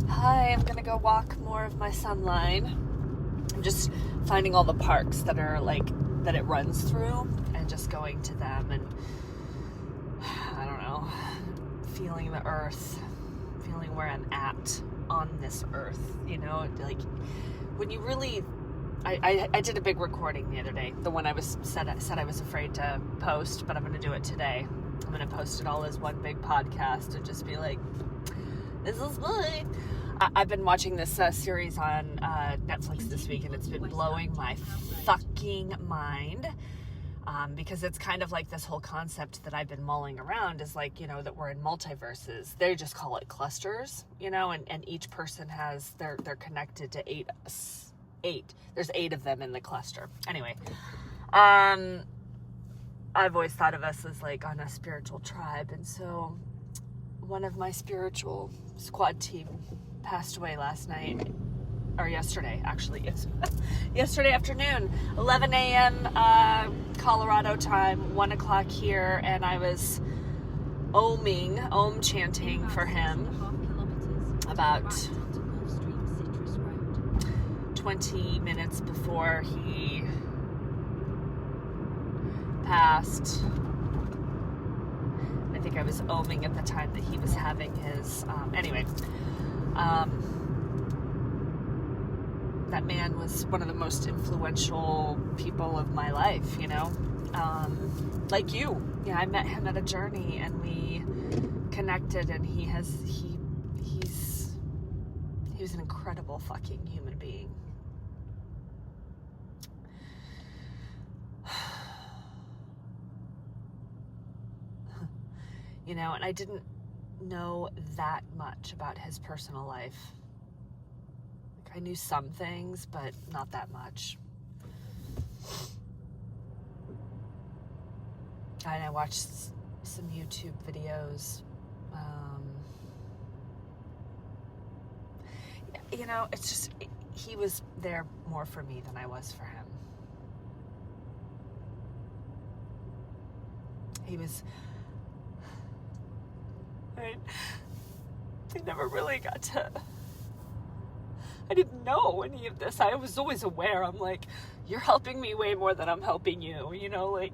Hi, I'm gonna go walk more of my sun line. I'm just finding all the parks that are that it runs through and just going to them and, I don't know, feeling the earth, feeling where I'm at on this earth, when you really, I did a big recording the other day, the one I said I was afraid to post, but I'm going to do it today. I'm going to post it all as one big podcast and just be like, this is good. I've been watching this series on Netflix this week, and it's been blowing my fucking mind. Because it's kind of like this whole concept that I've been mulling around is that we're in multiverses. They just call it clusters, and each person has, they're connected to eight. There's 8 of them in the cluster. Anyway, I've always thought of us as on a spiritual tribe. And so one of my spiritual squad team passed away last night. Or yesterday, actually. It's yesterday afternoon, 11 a.m. Colorado time, 1 o'clock here, and I was om chanting for him about 20 minutes before he passed. I think I was oming at the time that he was having his, that man was one of the most influential people of my life, like you. Yeah, I met him at a journey and we connected, and he was an incredible fucking human being. And I didn't know that much about his personal life. I knew some things, but not that much. And I watched some YouTube videos. It's just, he was there more for me than I was for him. He was, I never really got to, I didn't know any of this. I was always aware. I'm like, you're helping me way more than I'm helping you.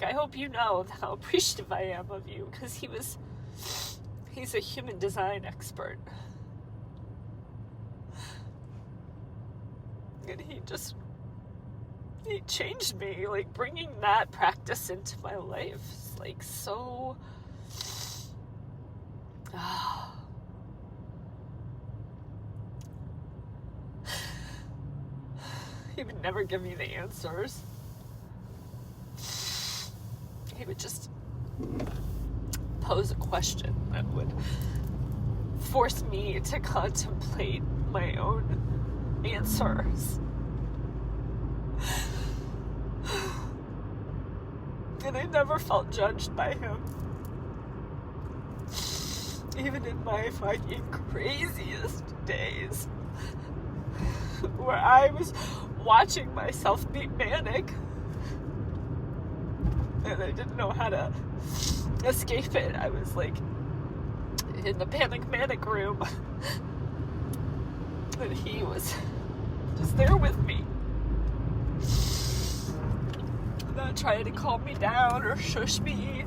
I hope you know how appreciative I am of you. Because he's a human design expert. And he changed me. Bringing that practice into my life is so... He would never give me the answers. He would just pose a question that would force me to contemplate my own answers. And I never felt judged by him. Even in my fucking craziest days, where I was watching myself be manic and I didn't know how to escape it. I was in the manic room, and he was just there with me, not trying to calm me down or shush me.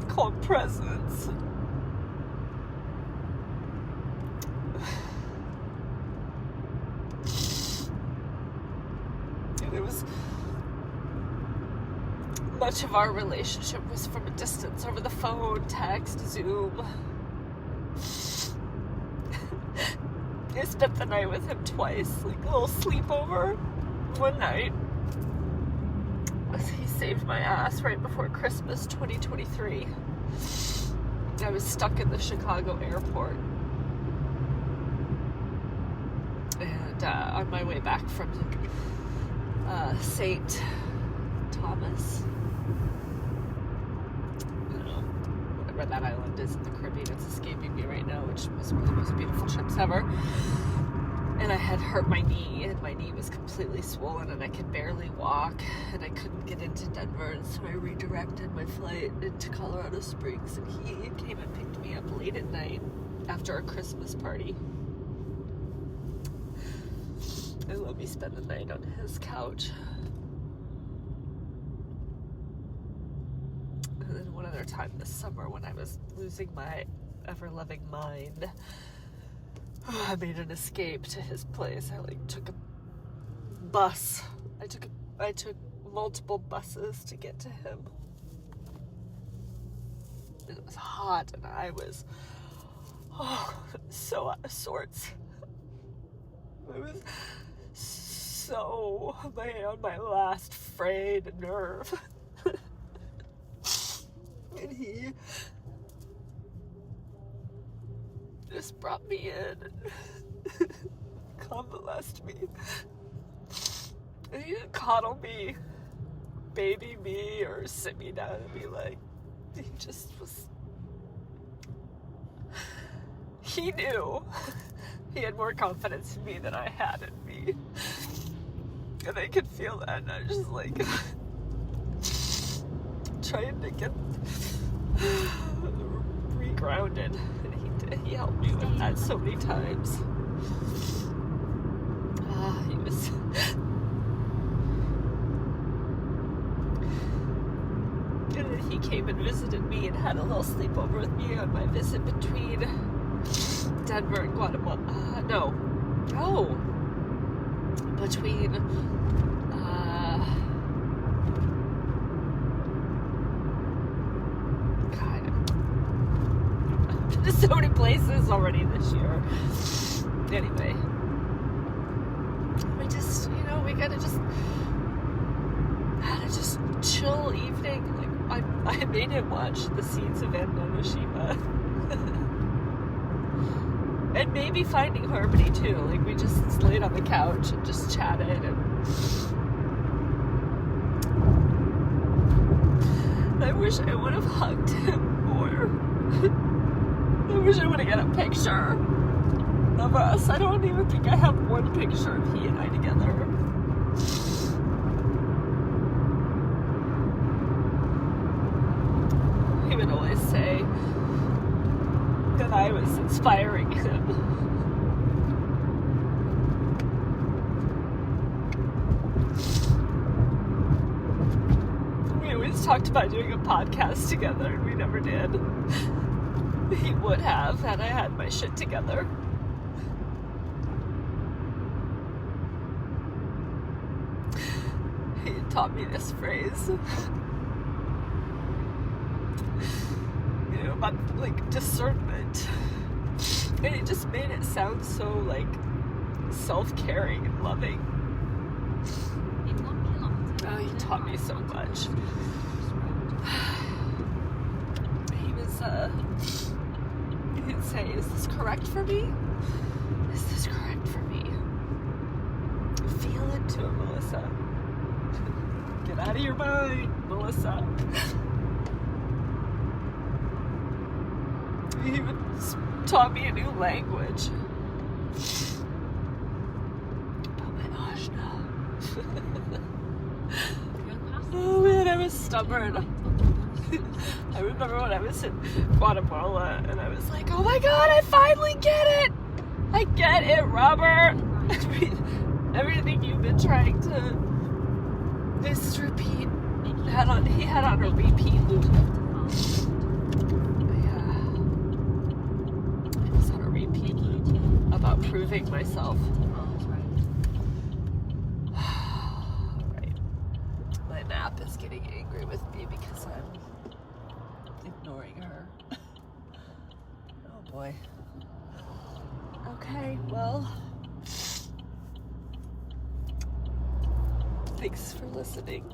Calm presence. And it was, much of our relationship was from a distance, over the phone, text, Zoom. I spent the night with him twice, a little sleepover one night. He saved my ass right before Christmas 2023. I was stuck in the Chicago airport. And on my way back from St. Thomas. I don't know, whatever that island is in the Caribbean. It's escaping me right now, which was one of the most beautiful trips ever. And I had hurt my knee, and my knee was completely swollen, and I could barely walk, and I couldn't get into Denver, and so I redirected my flight into Colorado Springs, and he came and picked me up late at night after a Christmas party. I let me spend the night on his couch. And then one other time this summer when I was losing my ever-loving mind, I made an escape to his place. I took a bus. I took multiple buses to get to him. And it was hot, and I was so out of sorts. I was so on my last frayed nerve. And he just brought me in and convalesced me. And he didn't coddle me, baby me, or sit me down and be like, he just was, he knew. He had more confidence in me than I had in me. And I could feel that, and I was just like, trying to get regrounded. He helped me with that so many times. He was... And then he came and visited me and had a little sleepover with me on my visit between Denver and Guatemala. Between... so many places already this year. Anyway, we just, we had a just chill evening. Like, I made him watch The Seeds of Enoshima. And maybe Finding Harmony too. Like, we just laid on the couch and just chatted, and I wish I would have hugged him more. I wish I would have got a picture of us. I don't even think I have one picture of he and I together. He would always say that I was inspiring him. We always talked about doing a podcast together, and we never did. He would have, had I had my shit together. He taught me this phrase. About, discernment. And he just made it sound so, self-caring and loving. Oh, he taught me so much. He was, he'd say, "Is this correct for me? Is this correct for me? Feel into it, Melissa. Get out of your mind, Melissa." He even taught me a new language. Oh my gosh, no. Oh man, I was stubborn. I remember when I was in Guatemala and I was like, oh my god, I finally get it! I get it, Robert! Everything you've been trying to just repeat. He had on a repeat loop. Yeah. It was on a repeat loop about proving myself. Alright. My map is getting angry with me because I'm ignoring her. Oh boy. Okay, well, thanks for listening.